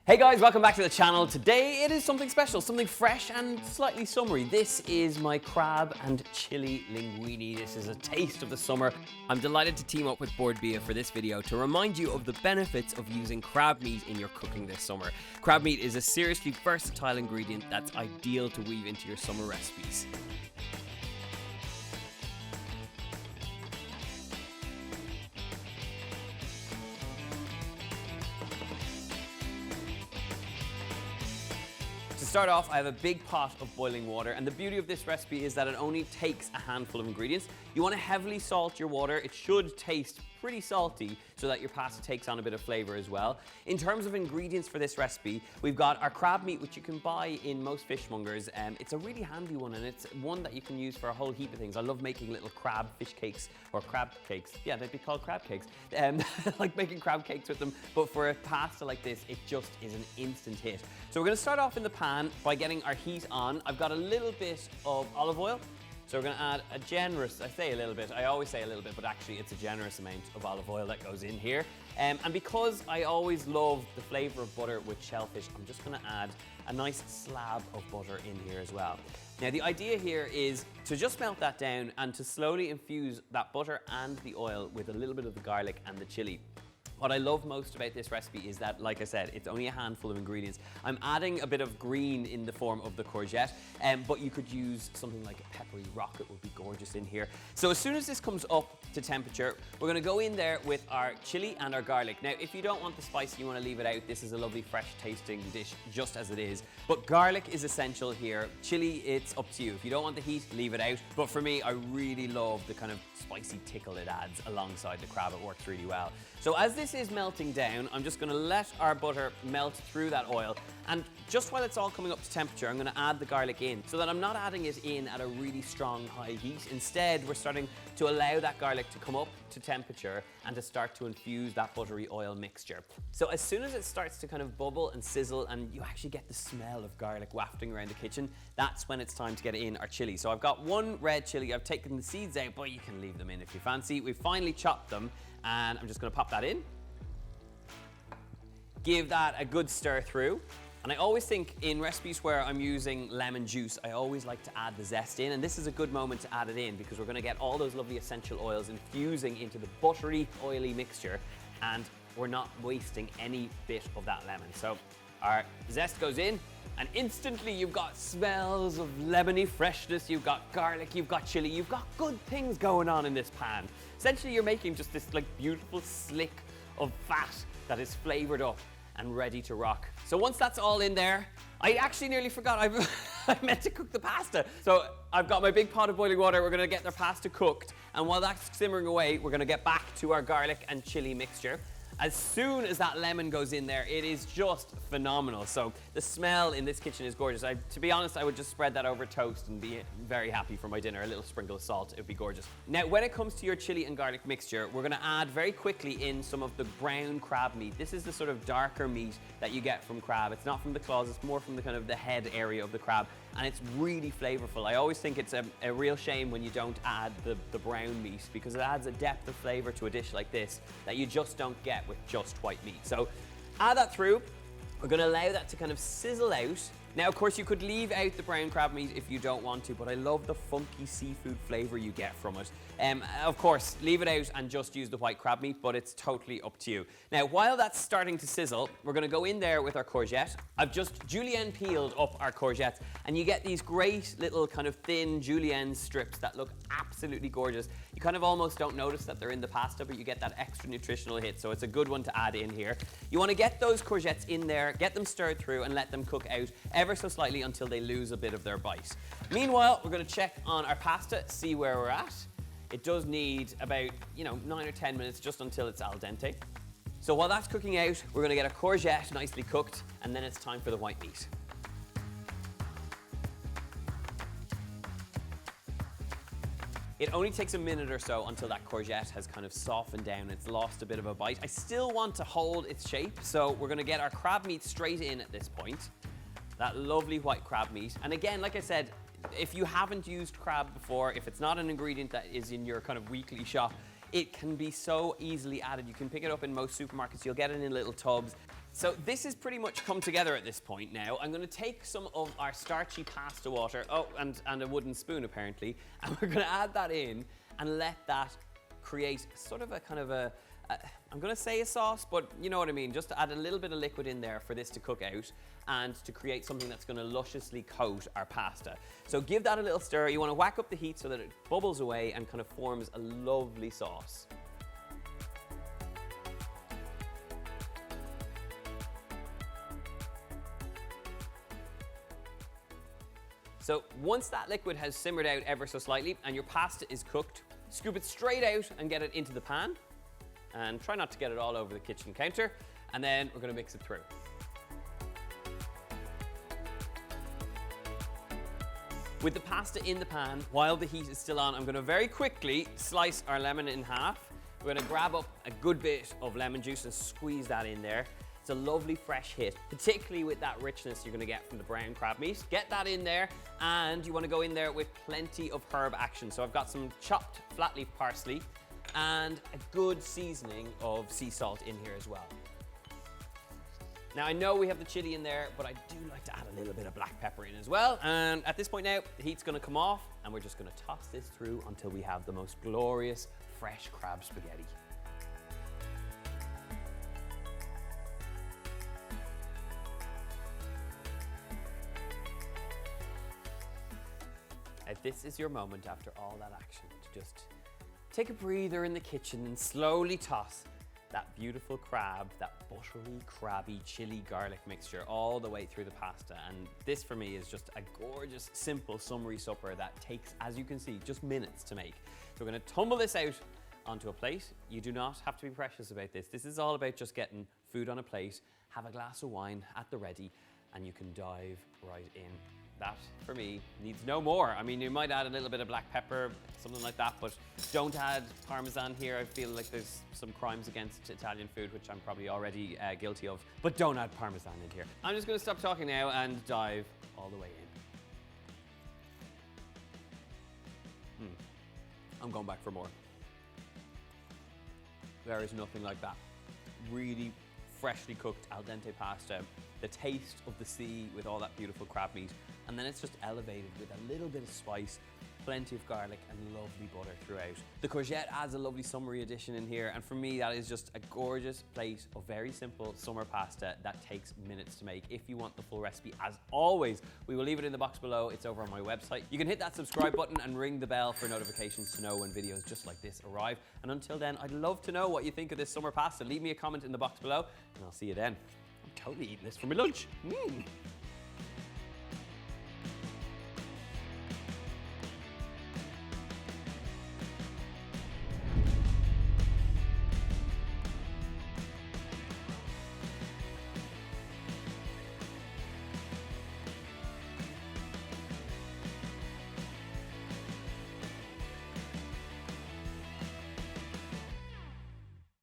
Hey guys, welcome back to the channel. Today it is something special, something fresh and slightly summery. This is my crab and chili linguine. This is a taste of the summer. I'm delighted to team up with Board Bia for this video to remind you of the benefits of using crab meat in your cooking this summer. Crab meat is a seriously versatile ingredient that's ideal to weave into your summer recipes. To start off, I have a big pot of boiling water, and the beauty of this recipe is that it only takes a handful of ingredients. You want to heavily salt your water. It should taste pretty salty so that your pasta takes on a bit of flavor as well. In terms of ingredients for this recipe, we've got our crab meat, which you can buy in most fishmongers. It's a really handy one, and it's one that you can use for a whole heap of things. I love making little crab fish cakes, or crab cakes. Yeah, they'd be called crab cakes. Like making crab cakes with them, but for a pasta like this, it just is an instant hit. So we're gonna start off in the pan by getting our heat on. I've got a little bit of olive oil. So we're going to add a generous, I say a little bit, I always say a little bit, but actually it's a generous amount of olive oil that goes in here. And because I always love the flavor of butter with shellfish, I'm just going to add a nice slab of butter in here as well. Now the idea here is to just melt that down and to slowly infuse that butter and the oil with a little bit of the garlic and the chili. What I love most about this recipe is that, like I said, it's only a handful of ingredients. I'm adding a bit of green in the form of the courgette, but you could use something like a peppery rocket, would be gorgeous in here. So as soon as this comes up to temperature, we're gonna go in there with our chili and our garlic. Now, if you don't want the spice, you wanna leave it out. This is a lovely fresh tasting dish just as it is. But garlic is essential here. Chili, it's up to you. If you don't want the heat, leave it out. But for me, I really love the kind of spicy tickle it adds alongside the crab. It works really well. So as this is melting down, I'm just gonna let our butter melt through that oil. And just while it's all coming up to temperature, I'm gonna add the garlic in so that I'm not adding it in at a really strong high heat. Instead, we're starting to allow that garlic to come up to temperature and to start to infuse that buttery oil mixture. So as soon as it starts to kind of bubble and sizzle and you actually get the smell of garlic wafting around the kitchen, that's when it's time to get in our chili. So I've got one red chili. I've taken the seeds out, but you can leave them in if you fancy. We've finally chopped them, and I'm just gonna pop that in. Give that a good stir through. And I always think in recipes where I'm using lemon juice, I always like to add the zest in, and this is a good moment to add it in because we're gonna get all those lovely essential oils infusing into the buttery, oily mixture, and we're not wasting any bit of that lemon. So our zest goes in, and instantly you've got smells of lemony freshness, you've got garlic, you've got chili, you've got good things going on in this pan. Essentially, you're making just this like beautiful slick of fat that is flavored up and ready to rock. So once that's all in there, I actually nearly forgot I meant to cook the pasta. So I've got my big pot of boiling water. We're gonna get the pasta cooked. And while that's simmering away, we're gonna get back to our garlic and chili mixture. As soon as that lemon goes in there, it is just phenomenal. So the smell in this kitchen is gorgeous. To be honest, I would just spread that over toast and be very happy for my dinner. A little sprinkle of salt, it would be gorgeous. Now, when it comes to your chili and garlic mixture, we're gonna add very quickly in some of the brown crab meat. This is the sort of darker meat that you get from crab. It's not from the claws, it's more from the kind of the head area of the crab. And it's really flavorful. I always think it's a real shame when you don't add the brown meat because it adds a depth of flavor to a dish like this that you just don't get with just white meat. So add that through. We're gonna allow that to kind of sizzle out. Now, of course, you could leave out the brown crab meat if you don't want to, but I love the funky seafood flavor you get from it. Of course, leave it out and just use the white crab meat, but it's totally up to you. Now, while that's starting to sizzle, we're gonna go in there with our courgette. I've just julienne peeled up our courgettes, and you get these great little kind of thin julienne strips that look absolutely gorgeous. You kind of almost don't notice that they're in the pasta, but you get that extra nutritional hit, so it's a good one to add in here. You wanna get those courgettes in there, get them stirred through, and let them cook out ever so slightly until they lose a bit of their bite. Meanwhile, we're gonna check on our pasta, see where we're at. It does need about, 9 or 10 minutes just until it's al dente. So while that's cooking out, we're gonna get our courgette nicely cooked, and then it's time for the white meat. It only takes a minute or so until that courgette has kind of softened down, it's lost a bit of a bite. I still want to hold its shape, so we're gonna get our crab meat straight in at this point. That lovely white crab meat. And again, like I said, if you haven't used crab before, if it's not an ingredient that is in your kind of weekly shop, it can be so easily added. You can pick it up in most supermarkets. You'll get it in little tubs. So this has pretty much come together at this point now. I'm going to take some of our starchy pasta water, and a wooden spoon apparently, and we're going to add that in and let that create sort of a kind of I'm going to say a sauce, but you know what I mean, just to add a little bit of liquid in there for this to cook out and to create something that's going to lusciously coat our pasta. So give that a little stir. You want to whack up the heat so that it bubbles away and kind of forms a lovely sauce. So once that liquid has simmered out ever so slightly and your pasta is cooked, scoop it straight out and get it into the pan. And try not to get it all over the kitchen counter. And then we're going to mix it through. With the pasta in the pan, while the heat is still on, I'm going to very quickly slice our lemon in half. We're going to grab up a good bit of lemon juice and squeeze that in there. It's a lovely fresh hit, particularly with that richness you're going to get from the brown crab meat. Get that in there, and you want to go in there with plenty of herb action. So I've got some chopped flat leaf parsley and a good seasoning of sea salt in here as well. Now I know we have the chili in there, but I do like to add a little bit of black pepper in as well. And at this point now, the heat's going to come off, and we're just going to toss this through until we have the most glorious fresh crab spaghetti. Now, this is your moment after all that action to just take a breather in the kitchen and slowly toss that beautiful crab, that buttery, crabby, chili garlic mixture all the way through the pasta. And this for me is just a gorgeous, simple, summery supper that takes, as you can see, just minutes to make. So we're gonna tumble this out onto a plate. You do not have to be precious about this. This is all about just getting food on a plate, have a glass of wine at the ready, and you can dive right in. That, for me, needs no more. I mean, you might add a little bit of black pepper, something like that, but don't add Parmesan here. I feel like there's some crimes against Italian food, which I'm probably already guilty of, but don't add Parmesan in here. I'm just gonna stop talking now and dive all the way in. I'm going back for more. There is nothing like that. Really freshly cooked al dente pasta, the taste of the sea with all that beautiful crab meat, and then it's just elevated with a little bit of spice, plenty of garlic and lovely butter throughout. The courgette adds a lovely summery addition in here, and for me that is just a gorgeous plate of very simple summer pasta that takes minutes to make. If you want the full recipe, as always, we will leave it in the box below. It's over on my website. You can hit that subscribe button and ring the bell for notifications to know when videos just like this arrive. And until then, I'd love to know what you think of this summer pasta. Leave me a comment in the box below, and I'll see you then. I'm totally eating this for my lunch.